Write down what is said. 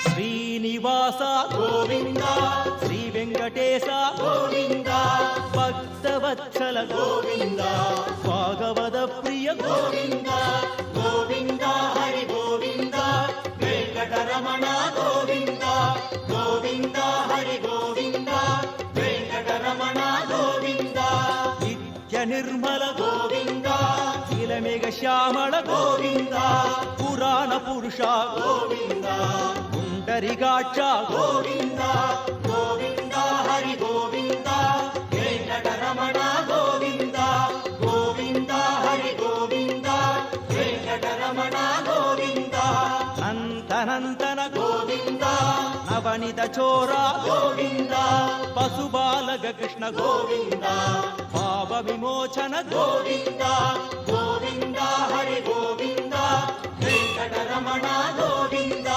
శ్రీనివాస గోవింద శ్రీ వెంకటేశ గోవింద భక్తవత్సల గోవింద భాగవత ప్రియ గోవింద గోవింద హరి గోవింద వెంకటరమణ గోవింద గోవింద హరి గోవింద వెంకటరమణ గోవింద నిత్య నిర్మల గోవింద నీలమేఘ శ్యామళ గోవింద పురాణ పురుష గోవింద పుండరికాక్ష గోవింద గోవింద హరి గోవింద వెంకటరమణ గోవింద గోవింద హరి గోవింద వెంకటరమణ గోవింద నంతనంతన గోవింద నవనిత చోర గోవింద పశుబాలక కృష్ణ గోవింద పాప విమోచన గోవింద గోవింద హరి గోవింద వెంకటరమణ గోవింద